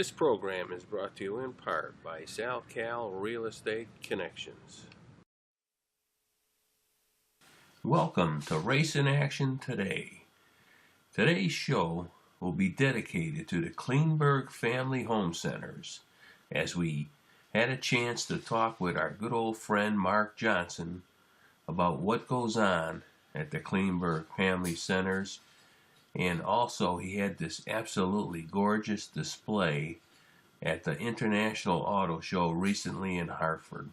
This program is brought to you in part by SalCal Real Estate Connections. Welcome to Race in Action Today. Today's show will be dedicated to the Klingberg Family Home Centers, as we had a chance to talk with our good old friend Mark Johnson about what goes on at the Klingberg Family Centers. And also, he had this absolutely gorgeous display at the International Auto Show recently in Hartford.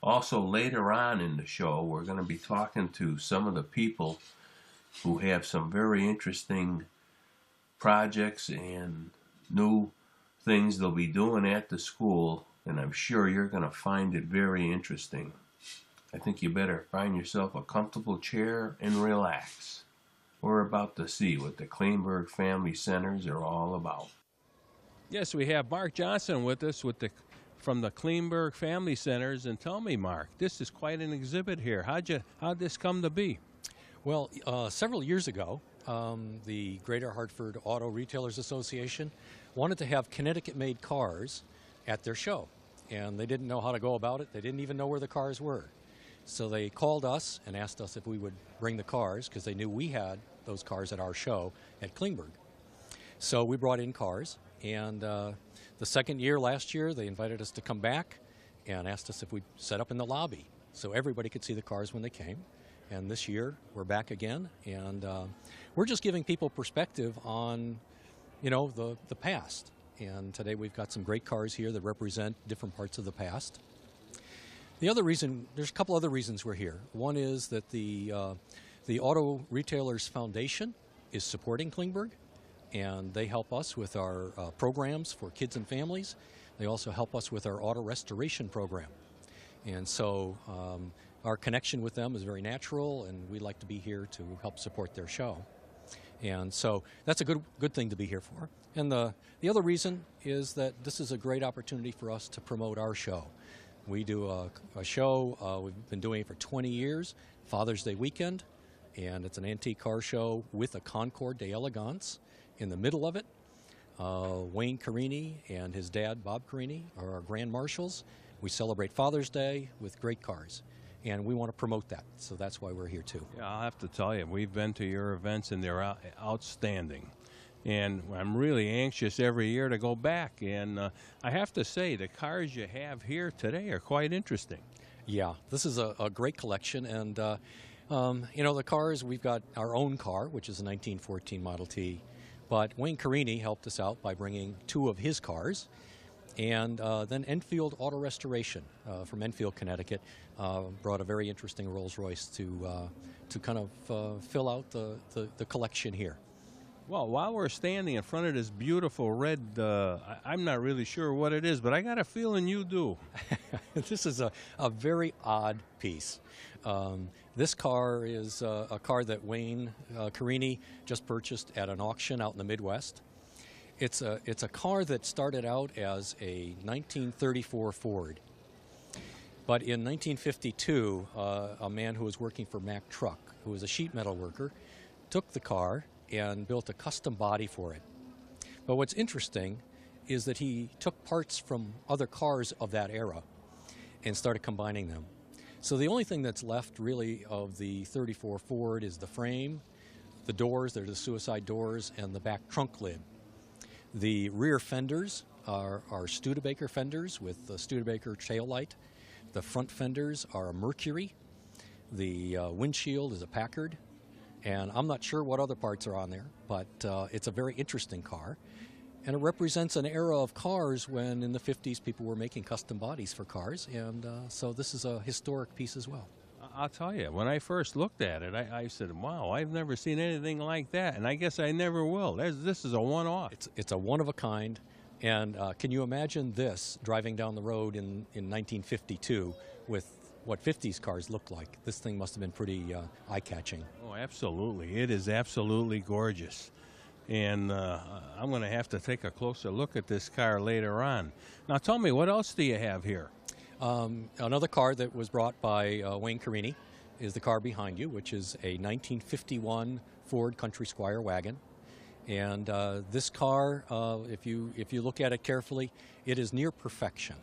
Also, later on in the show, we're going to be talking to some of the people who have some very interesting projects and new things they'll be doing at the school, and I'm sure you're going to find it very interesting. I think you better find yourself a comfortable chair and relax. We're about to see what the Klingberg Family Centers are all about. Yes, we have Mark Johnson with us from the Klingberg Family Centers. And tell me, Mark, this is quite an exhibit here. How'd this come to be? Well, several years ago, the Greater Hartford Auto Retailers Association wanted to have Connecticut-made cars at their show. And they didn't know how to go about it. They didn't even know where the cars were. So they called us and asked us if we would bring the cars, because they knew we had those cars at our show at Klingberg. So we brought in cars, and the second year, last year, they invited us to come back and asked us if we'd set up in the lobby so everybody could see the cars when they came. And this year, we're back again, and we're just giving people perspective on, the past. And today we've got some great cars here that represent different parts of the past. The other reason, there's a couple other reasons we're here. One is that the Auto Retailers Foundation is supporting Klingberg, and they help us with our programs for kids and families. They also help us with our auto restoration program. And so our connection with them is very natural, and we like to be here to help support their show. And so that's a good thing to be here for. And the other reason is that this is a great opportunity for us to promote our show. We do a show, we've been doing it for 20 years, Father's Day weekend, and it's an antique car show with a Concorde d'Elegance in the middle of it. Wayne Carini and his dad, Bob Carini, are our grand marshals. We celebrate Father's Day with great cars, and we want to promote that, so that's why we're here too. Yeah, I'll have to tell you, we've been to your events, and they're outstanding. And I'm really anxious every year to go back. And I have to say, the cars you have here today are quite interesting. Yeah, this is a great collection. And, the cars, we've got our own car, which is a 1914 Model T. But Wayne Carini helped us out by bringing two of his cars. And then Enfield Auto Restoration from Enfield, Connecticut, brought a very interesting Rolls Royce to kind of fill out the collection here. Well, while we're standing in front of this beautiful red, I'm not really sure what it is, but I got a feeling you do. This is a very odd piece. This car is a car that Wayne Carini just purchased at an auction out in the Midwest. It's a car that started out as a 1934 Ford. But in 1952, a man who was working for Mack Truck, who was a sheet metal worker, took the car and built a custom body for it. But what's interesting is that he took parts from other cars of that era and started combining them. So the only thing that's left really of the 34 Ford is the frame, the doors, they're the suicide doors, and the back trunk lid. The rear fenders are Studebaker fenders with the Studebaker tail light. The front fenders are a Mercury. The windshield is a Packard. And I'm not sure what other parts are on there, but it's a very interesting car. And it represents an era of cars when in the 50s people were making custom bodies for cars. And so this is a historic piece as well. I'll tell you, when I first looked at it, I said, wow, I've never seen anything like that. And I guess I never will. This is a one-off. It's a one-of-a-kind. And can you imagine this driving down the road in 1952 with what 50s cars looked like? This thing must have been pretty eye-catching. Oh, absolutely. It is absolutely gorgeous. And I'm going to have to take a closer look at this car later on. Now, tell me, what else do you have here? Another car that was brought by Wayne Carini is the car behind you, which is a 1951 Ford Country Squire wagon. And this car, if you look at it carefully, it is near perfection.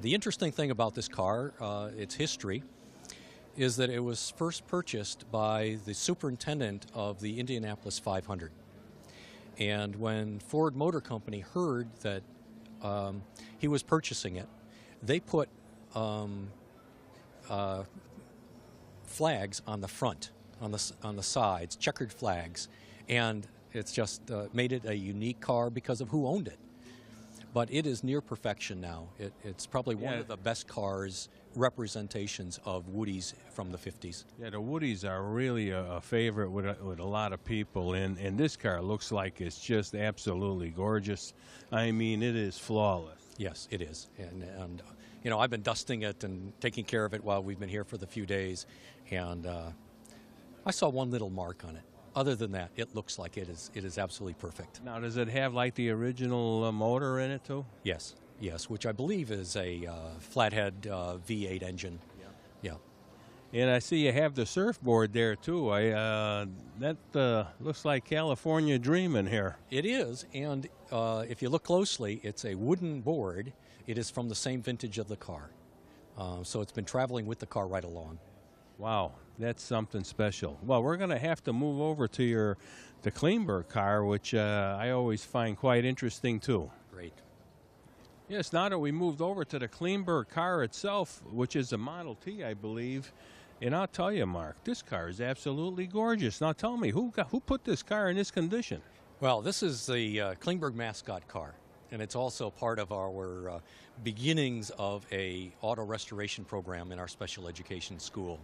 The interesting thing about this car, its history, is that it was first purchased by the superintendent of the Indianapolis 500. And when Ford Motor Company heard that he was purchasing it, they put flags on the front, on the sides, checkered flags, and it's just made it a unique car because of who owned it. But it is near perfection now. It's probably one of the best cars, representations of Woodies from the 50s. Yeah, the Woodies are really a favorite with a lot of people, and this car looks like it's just absolutely gorgeous. I mean, it is flawless. Yes, it is. And you know, I've been dusting it and taking care of it while we've been here for the few days, and I saw one little mark on it. Other than that, it looks like it is absolutely perfect. Now, does it have like the original motor in it too? Yes, which I believe is a flathead V8 engine. Yeah. And I see you have the surfboard there too. That looks like California dreaming here. It is, and if you look closely, it's a wooden board. It is from the same vintage of the car, so it's been traveling with the car right along. Wow, that's something special. Well, we're going to have to move over to the Klingberg car, which I always find quite interesting too. Great. Yes, now that we moved over to the Klingberg car itself, which is a Model T, I believe, and I'll tell you, Mark, this car is absolutely gorgeous. Now tell me, who put this car in this condition? Well, this is the Klingberg mascot car, and it's also part of our beginnings of a auto restoration program in our special education school.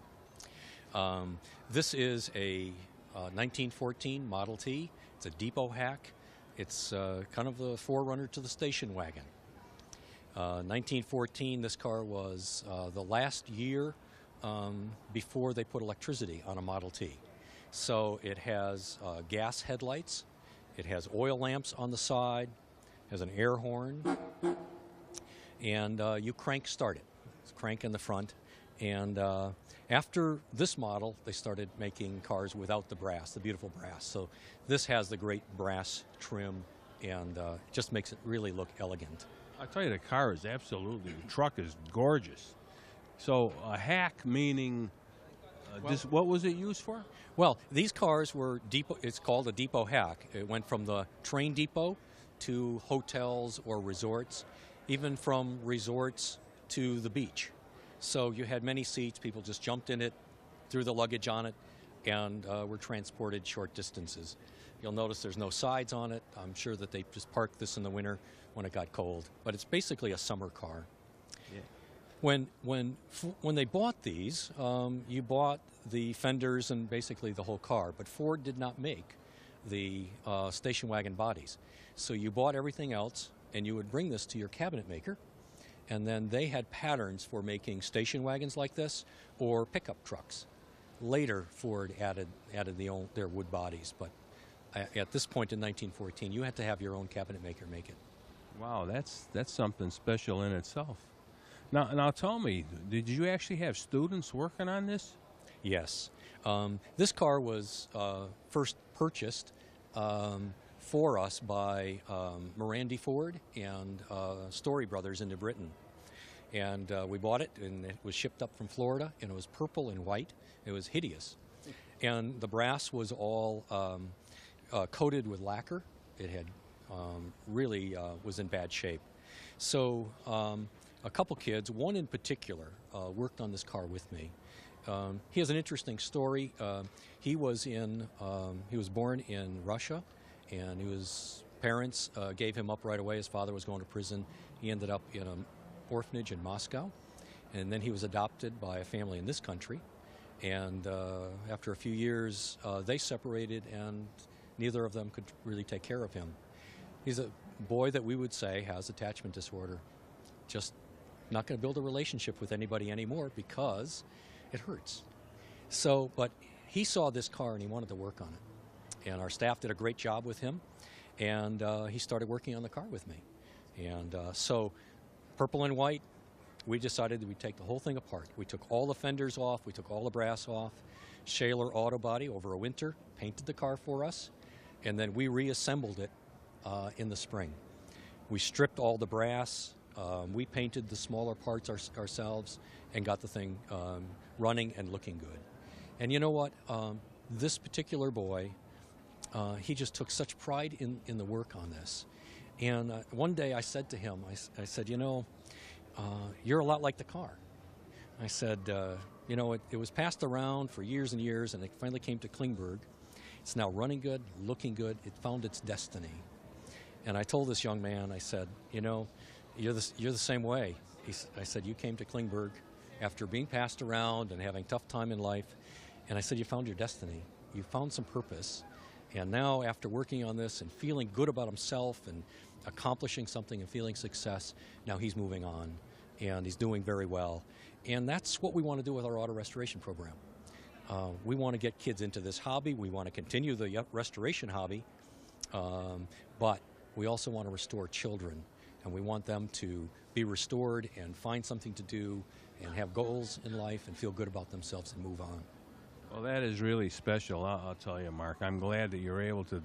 This is a 1914 Model T. It's a depot hack. It's kind of the forerunner to the station wagon. 1914, this car was the last year before they put electricity on a Model T. So it has gas headlights, it has oil lamps on the side, has an air horn, and you crank start it. It's crank in the front. And after this model, they started making cars without the brass, the beautiful brass. So this has the great brass trim, and just makes it really look elegant. I'll tell you, the car is absolutely, the truck is gorgeous. So a hack meaning, what was it used for? Well, these cars were depot, it's called a depot hack. It went from the train depot to hotels or resorts, even from resorts to the beach. So you had many seats, people just jumped in it, threw the luggage on it, and were transported short distances. You'll notice there's no sides on it. I'm sure that they just parked this in the winter when it got cold. But it's basically a summer car. Yeah. When they bought these, you bought the fenders and basically the whole car. But Ford did not make the station wagon bodies. So you bought everything else, and you would bring this to your cabinet maker, and then they had patterns for making station wagons like this or pickup trucks. Later, Ford added their wood bodies, but at this point in 1914, you had to have your own cabinet maker make it. Wow, that's something special in itself. Now tell me, did you actually have students working on this? Yes. This car was first purchased for us by Morandi Ford and Story Brothers into Britain. And we bought it, and it was shipped up from Florida, and it was purple and white. It was hideous. And the brass was all coated with lacquer. It had really was in bad shape. So a couple kids, one in particular, worked on this car with me. He has an interesting story. He was born in Russia, and his parents gave him up right away. His father was going to prison. He ended up in an orphanage in Moscow, and then he was adopted by a family in this country. And after a few years, they separated, and neither of them could really take care of him. He's a boy that we would say has attachment disorder. Just not going to build a relationship with anybody anymore because it hurts. So, but he saw this car and he wanted to work on it. And our staff did a great job with him, and he started working on the car with me. And so, purple and white, we decided that we'd take the whole thing apart. We took all the fenders off, we took all the brass off. Shaler Auto Body over a winter painted the car for us, and then we reassembled it in the spring. We stripped all the brass, we painted the smaller parts ourselves, and got the thing running and looking good. And you know what? This particular boy, he just took such pride in the work on this. And one day I said to him, I said, you know, you're a lot like the car. I said, you know, it was passed around for years and years, and it finally came to Klingberg. It's now running good, looking good. It found its destiny. And I told this young man, I said, you know, you're the same way. I said, you came to Klingberg after being passed around and having a tough time in life. And I said, you found your destiny. You found some purpose. And now, after working on this and feeling good about himself and accomplishing something and feeling success, now he's moving on, and he's doing very well. And that's what we want to do with our auto restoration program. We want to get kids into this hobby. We want to continue the restoration hobby, but we also want to restore children, and we want them to be restored and find something to do and have goals in life and feel good about themselves and move on. Well, that is really special, I'll tell you, Mark. I'm glad that you're able to,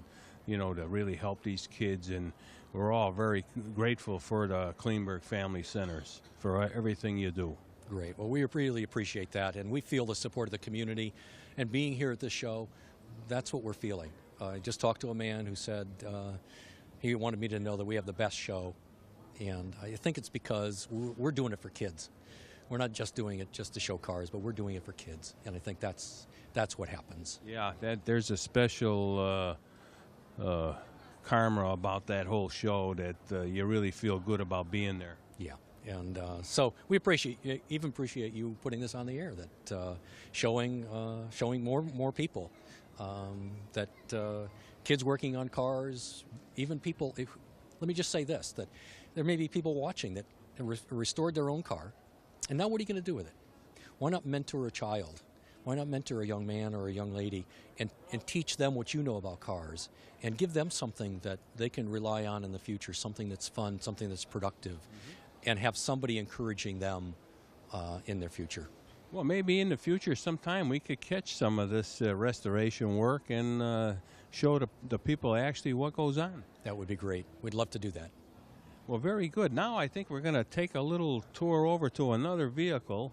you know, to really help these kids, and we're all very grateful for the Klingberg Family Centers for everything you do. Great. Well, we really appreciate that, and we feel the support of the community. And being here at this show, that's what we're feeling. I just talked to a man who said he wanted me to know that we have the best show, and I think it's because we're doing it for kids. We're not just doing it just to show cars, but we're doing it for kids, and I think that's what happens. Yeah, there's a special karma about that whole show that you really feel good about being there. Yeah. And so we appreciate you putting this on the air, that showing more people, that kids working on cars, even people. Let me just say this: that there may be people watching that restored their own car, and now what are you going to do with it? Why not mentor a child? Why not mentor a young man or a young lady and teach them what you know about cars, and give them something that they can rely on in the future, something that's fun, something that's productive. Mm-hmm. And have somebody encouraging them in their future. Well, maybe in the future sometime we could catch some of this restoration work and show the people actually what goes on. That would be great. We'd love to do that. Well, very good. Now I think we're going to take a little tour over to another vehicle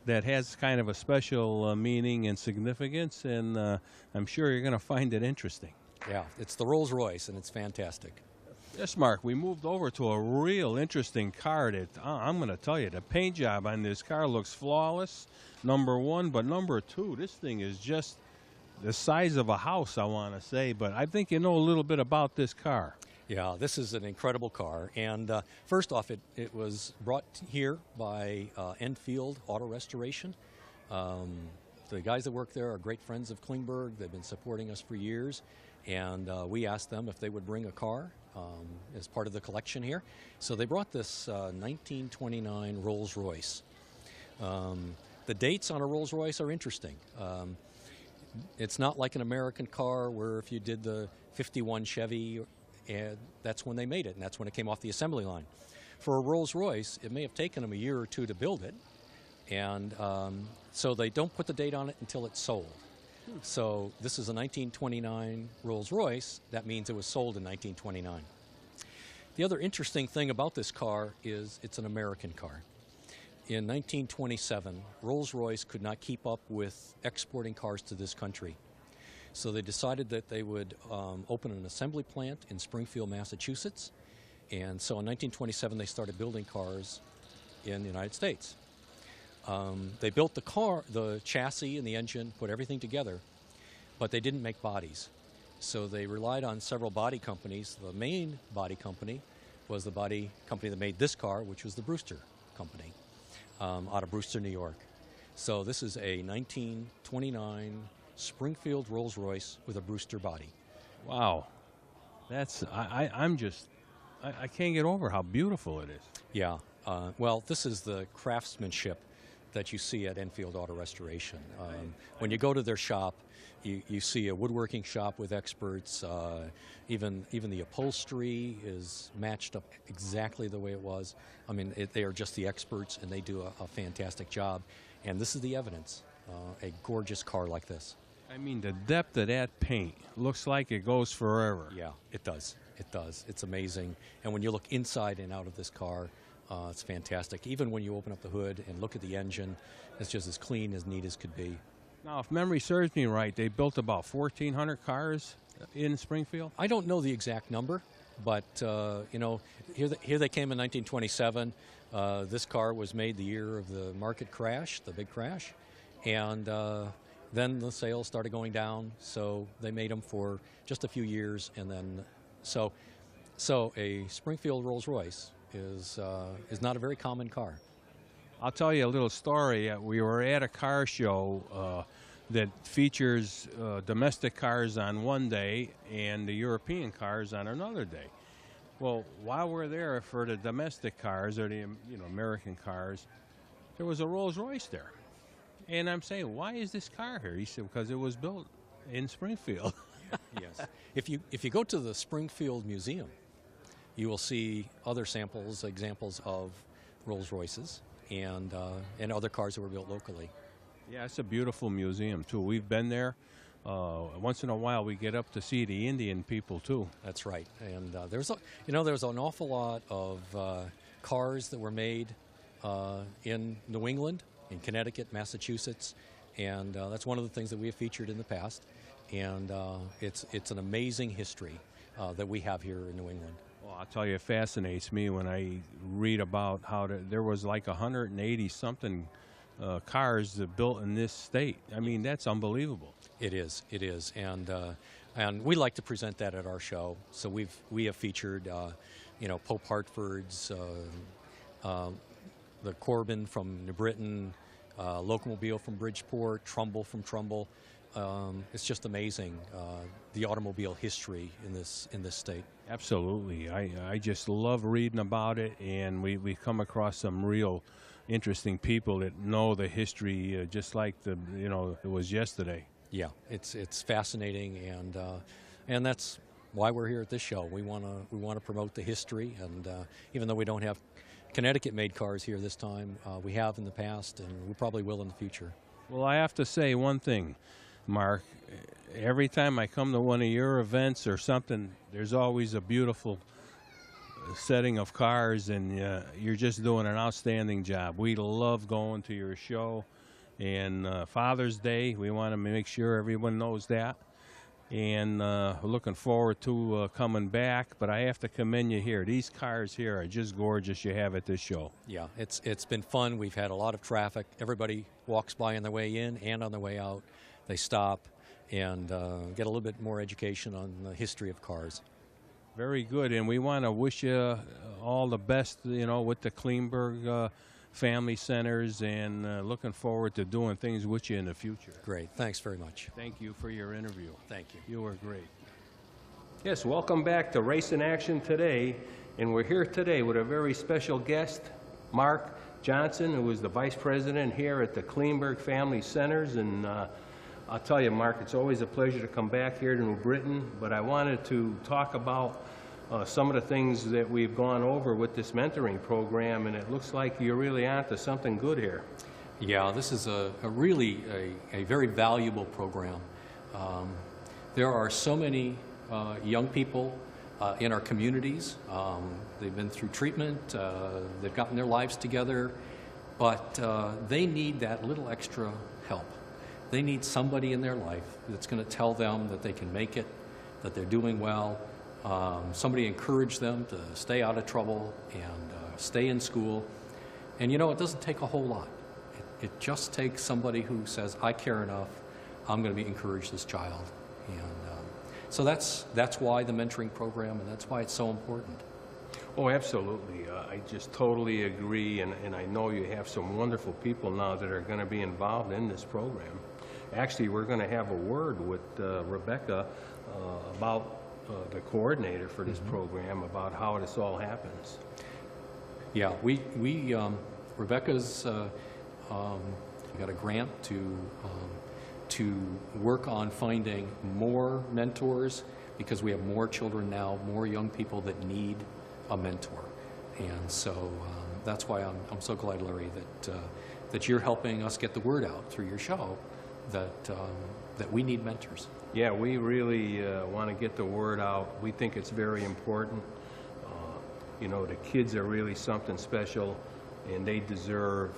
that has kind of a special meaning and significance, and I'm sure you're going to find it interesting. Yeah, it's the Rolls Royce, and it's fantastic. Yes, Mark, we moved over to a real interesting car that I'm going to tell you, the paint job on this car looks flawless, number one, but number two, this thing is just the size of a house, I want to say, but I think you know a little bit about this car. Yeah, this is an incredible car, and first off, it was brought here by Enfield Auto Restoration. The guys that work there are great friends of Klingberg. They've been supporting us for years, and we asked them if they would bring a car as part of the collection here. So they brought this 1929 Rolls Royce. The dates on a Rolls Royce are interesting. It's not like an American car where if you did the 51 Chevy, that's when they made it, and that's when it came off the assembly line. For a Rolls Royce, it may have taken them a year or two to build it, and so they don't put the date on it until it's sold. So this is a 1929 Rolls Royce. That means it was sold in 1929. The other interesting thing about this car is it's an American car. In 1927, Rolls Royce could not keep up with exporting cars to this country. So they decided that they would open an assembly plant in Springfield, Massachusetts. And so in 1927, they started building cars in the United States. They built the car, the chassis and the engine, put everything together, but they didn't make bodies. So they relied on several body companies. The main body company was the body company that made this car, which was the Brewster Company, out of Brewster, New York. So this is a 1929 Springfield Rolls Royce with a Brewster body. Wow. That's, I can't get over how beautiful it is. Yeah. Well, this is the craftsmanship that you see at Enfield Auto Restoration. When you go to their shop, you see a woodworking shop with experts. Even the upholstery is matched up exactly the way it was. I mean, they are just the experts, and they do a fantastic job. And this is the evidence, a gorgeous car like this. I mean, the depth of that paint looks like it goes forever. Yeah, it does. It does. It's amazing. And when you look inside and out of this car, it's fantastic. Even when you open up the hood and look at the engine, it's just as clean, as neat as could be. Now, if memory serves me right, they built about 1,400 cars in Springfield? I don't know the exact number, but, here they came in 1927. This car was made the year of the market crash, the big crash. And then the sales started going down, so they made them for just a few years. And then, so a Springfield Rolls-Royce is not a very common car. I'll tell you a little story. We were at a car show that features domestic cars on one day and the European cars on another day. Well, while we're there for the domestic cars, or the American cars, there was a Rolls-Royce there. And I'm saying, why is this car here? He said, because it was built in Springfield. Yes. If you go to the Springfield Museum, you will see other examples of Rolls-Royces and other cars that were built locally. Yeah, it's a beautiful museum, too. We've been there. Once in a while, we get up to see the Indian people, too. That's right. And there's an awful lot of cars that were made in New England, in Connecticut, Massachusetts, and that's one of the things that we have featured in the past. And it's an amazing history that we have here in New England. Well, I'll tell you, it fascinates me when I read about how there was like 180-something cars that built in this state. I mean, that's unbelievable. It is, and we like to present that at our show. So we have featured, Pope Hartford's, the Corbin from New Britain, Locomobile from Bridgeport, Trumbull from Trumbull. It's just amazing the automobile history in this state. Absolutely, I just love reading about it, and we come across some real interesting people that know the history just like it was yesterday. Yeah, it's fascinating, and that's why we're here at this show. We want to promote the history, and even though we don't have Connecticut-made cars here this time, we have in the past, and we probably will in the future. Well, I have to say one thing, Mark. Every time I come to one of your events or something, there's always a beautiful setting of cars, and you're just doing an outstanding job. We love going to your show. And Father's Day, we want to make sure everyone knows that. And we're looking forward to coming back. But I have to commend you here. These cars here are just gorgeous you have at this show. Yeah, it's been fun. We've had a lot of traffic. Everybody walks by on their way in and on their way out. They stop and get a little bit more education on the history of cars. Very good. And we want to wish you all the best, with the Klingberg family centers, and looking forward to doing things with you in the future. Great. Thanks very much. Thank you for your interview. Thank you. You were great. Yes, welcome back to Race in Action Today, and we're here today with a very special guest, Mark Johnson, who is the vice president here at the Klingberg Family Centers. And I'll tell you, Mark, it's always a pleasure to come back here to New Britain, but I wanted to talk about some of the things that we've gone over with this mentoring program, and it looks like you're really onto something good here. Yeah, this is a really very valuable program. There are so many young people in our communities. They've been through treatment, they've gotten their lives together, but they need that little extra help. They need somebody in their life that's going to tell them that they can make it, that they're doing well. Somebody encourage them to stay out of trouble and stay in school. And it doesn't take a whole lot. It just takes somebody who says, I care enough, I'm going to encourage this child. And so that's why the mentoring program, and that's why it's so important. Oh, absolutely. I just totally agree, and I know you have some wonderful people now that are going to be involved in this program. Actually, we're going to have a word with Rebecca about the coordinator for this program, about how this all happens. Yeah, we Rebecca's got a grant to work on finding more mentors, because we have more children now, more young people that need a mentor, and so that's why I'm so glad, Larry, that you're helping us get the word out through your show that we need mentors. Yeah, we really want to get the word out. We think it's very important. You know, the kids are really something special, and they deserve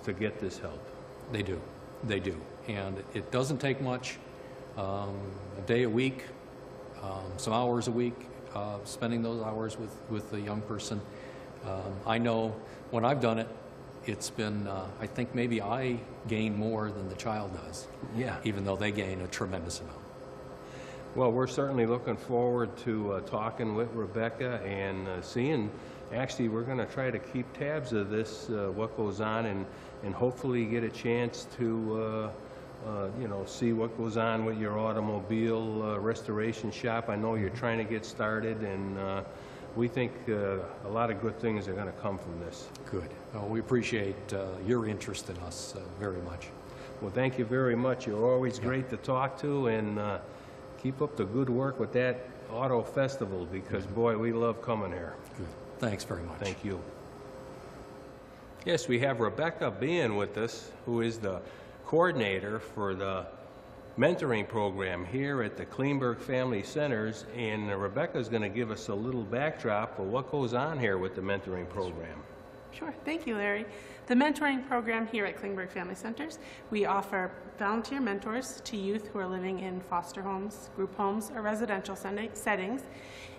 to get this help. They do. They do. And it doesn't take much. A day a week, some hours a week, spending those hours with the young person. I know when I've done it, it's been, I think maybe I gain more than the child does. Yeah. Even though they gain a tremendous amount. Well, we're certainly looking forward to talking with Rebecca and seeing, actually, we're going to try to keep tabs of this, what goes on, and hopefully get a chance to, you know, see what goes on with your automobile restoration shop. I know you're trying to get started, and we think a lot of good things are going to come from this. Good. Well, we appreciate your interest in us very much. Well, thank you very much. You're always great to talk to, and keep up the good work with that auto festival, because, boy, we love coming here. Good. Thanks very much. Thank you. Yes, we have Rebecca Bean with us, who is the coordinator for the mentoring program here at the Klingberg Family Centers, and Rebecca is going to give us a little backdrop of what goes on here with the mentoring program. Sure. Thank you, Larry. The mentoring program here at Klingberg Family Centers, we offer volunteer mentors to youth who are living in foster homes, group homes, or residential settings.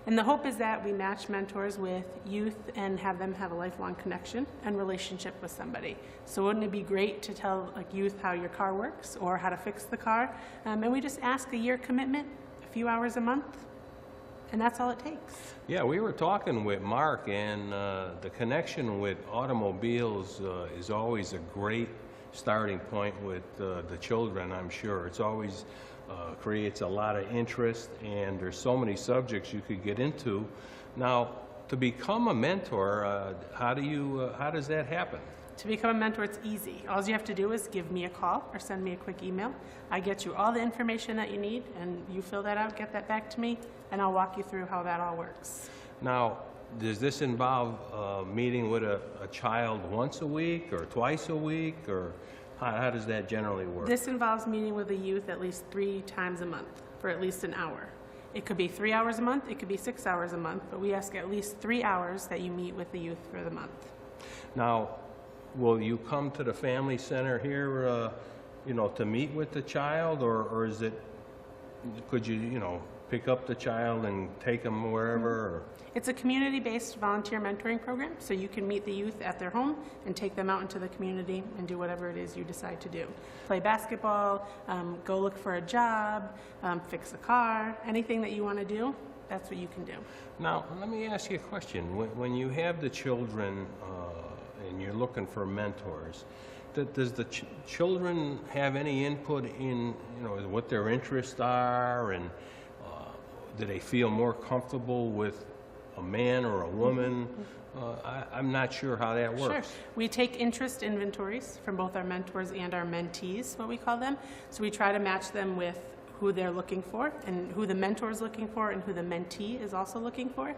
And the hope is that we match mentors with youth and have them have a lifelong connection and relationship with somebody. So wouldn't it be great to tell youth how your car works or how to fix the car? And we just ask a year commitment, a few hours a month, and that's all it takes. Yeah, we were talking with Mark, and the connection with automobiles is always a great starting point with the children, I'm sure. It's always creates a lot of interest, and there's so many subjects you could get into. Now, to become a mentor, how does that happen? To become a mentor, it's easy. All you have to do is give me a call or send me a quick email. I get you all the information that you need, and you fill that out, get that back to me, and I'll walk you through how that all works. Now, does this involve meeting with a child once a week or twice a week, or how does that generally work? This involves meeting with a youth at least 3 times a month for at least an hour. It could be 3 hours a month, it could be 6 hours a month, but we ask at least 3 hours that you meet with the youth for the month. Now, will you come to the family center here, you know, to meet with the child, or is it, could you, you know, pick up the child and take them wherever? Or? It's a community-based volunteer mentoring program, so you can meet the youth at their home and take them out into the community and do whatever it is you decide to do. Play basketball, go look for a job, fix a car, anything that you want to do, that's what you can do. Now, let me ask you a question. When you have the children and you're looking for mentors, does the children have any input in, you know, what their interests are, and do they feel more comfortable with a man or a woman? I'm not sure how that works. Sure. We take interest inventories from both our mentors and our mentees, what we call them. So we try to match them with who they're looking for and who the mentor is looking for and who the mentee is also looking for.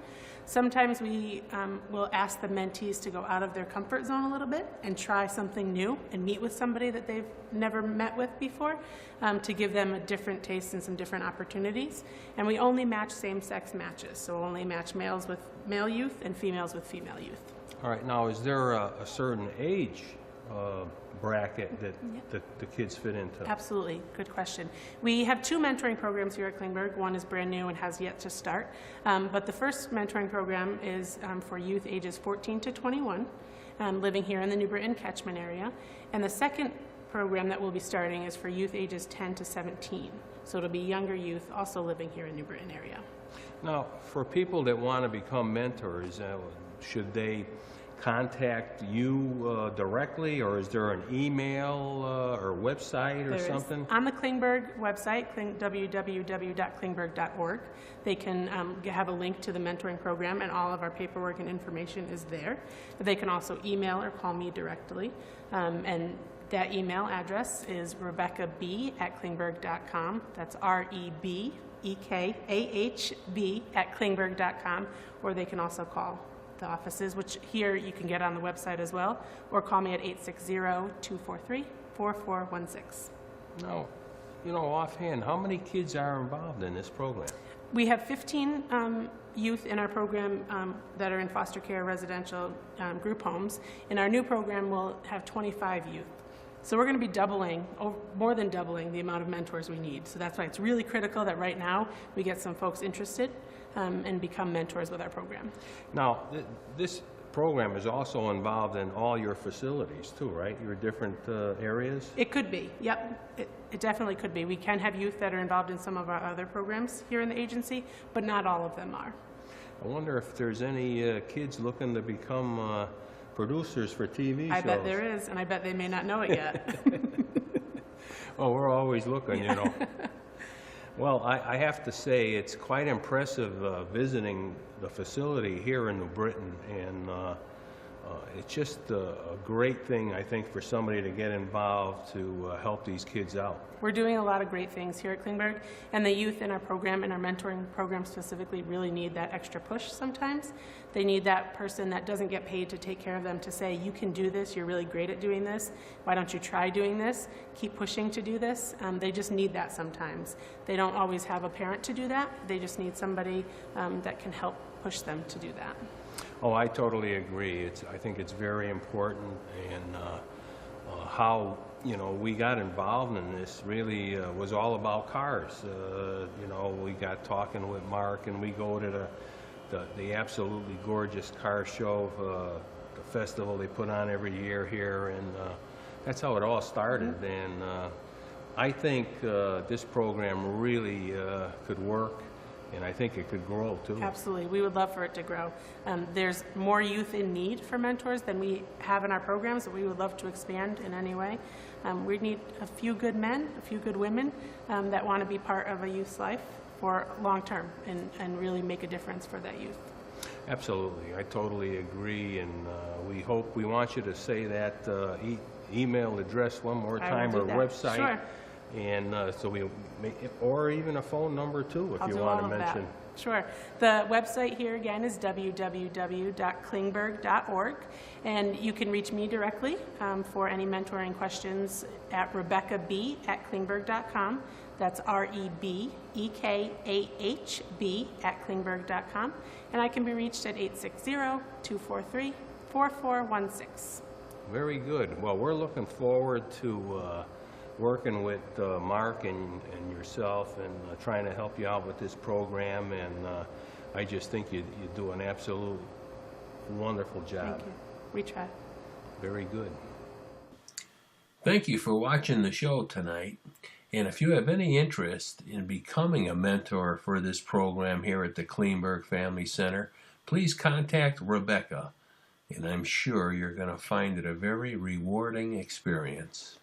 Sometimes we will ask the mentees to go out of their comfort zone a little bit and try something new and meet with somebody that they've never met with before, to give them a different taste and some different opportunities. And we only match same-sex matches, so we'll only match males with male youth and females with female youth. All right, now is there a certain age bracket that the kids fit into? Absolutely. Good question. We have 2 mentoring programs here at Klingberg. One is brand new and has yet to start. But the first mentoring program is for youth ages 14 to 21 living here in the New Britain catchment area. And the second program that we'll be starting is for youth ages 10 to 17. So it'll be younger youth also living here in New Britain area. Now, for people that want to become mentors, should they contact you directly, or is there an email or website or something? On the Klingberg website, www.klingberg.org, they can have a link to the mentoring program, and all of our paperwork and information is there. They can also email or call me directly, and that email address is RebeccaB@klingberg.com. That's REBEKAHB@klingberg.com, or they can also call the offices, which here you can get on the website as well, or call me at 860-243-4416. Now, offhand, how many kids are involved in this program? We have 15 youth in our program that are in foster care residential group homes. In our new program, we'll have 25 youth. So we're going to be doubling, more than doubling, the amount of mentors we need. So that's why it's really critical that right now we get some folks interested and become mentors with our program. Now, this program is also involved in all your facilities too, right? Your different areas? It could be, yep. It definitely could be. We can have youth that are involved in some of our other programs here in the agency, but not all of them are. I wonder if there's any kids looking to become producers for TV shows. I bet there is, and I bet they may not know it yet. Well, we're always looking, you know. Well, I have to say it's quite impressive visiting the facility here in New Britain, and it's just a great thing, I think, for somebody to get involved to help these kids out. We're doing a lot of great things here at Klingberg, and the youth in our program, and our mentoring program specifically, really need that extra push sometimes. They need that person that doesn't get paid to take care of them to say, you can do this, you're really great at doing this, why don't you try doing this, keep pushing to do this. They just need that sometimes. They don't always have a parent to do that, they just need somebody that can help push them to do that. Oh, I totally agree. I think it's very important, and how we got involved in this really was all about cars. We got talking with Mark, and we go to the absolutely gorgeous car show, the festival they put on every year here, and that's how it all started. Mm-hmm. And I think this program really could work. And I think it could grow, too. Absolutely. We would love for it to grow. There's more youth in need for mentors than we have in our programs, that we would love to expand in any way. We need a few good men, a few good women that want to be part of a youth's life for long term and really make a difference for that youth. Absolutely. I totally agree. And we want you to say that email address one more time, or website. Sure. And or even a phone number too, if you want to mention. That. Sure. The website here again is www.klingberg.org, and you can reach me directly for any mentoring questions at RebeccaB@klingberg.com. That's REBEKAHB@klingberg.com, and I can be reached at 860-243-4416. Very good. Well, we're looking forward to working with Mark and yourself, and trying to help you out with this program, and I just think you do an absolute wonderful job. Thank you. We try. Very good. Thank you for watching the show tonight. And if you have any interest in becoming a mentor for this program here at the Klingberg Family Center, please contact Rebecca, and I'm sure you're going to find it a very rewarding experience.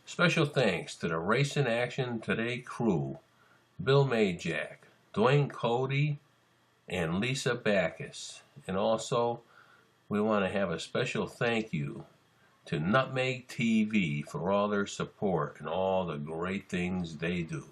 Special thanks to the Race in Action Today crew, Bill Majak, Dwayne Cody, and Lisa Backus. And also, we want to have a special thank you to Nutmeg TV for all their support and all the great things they do.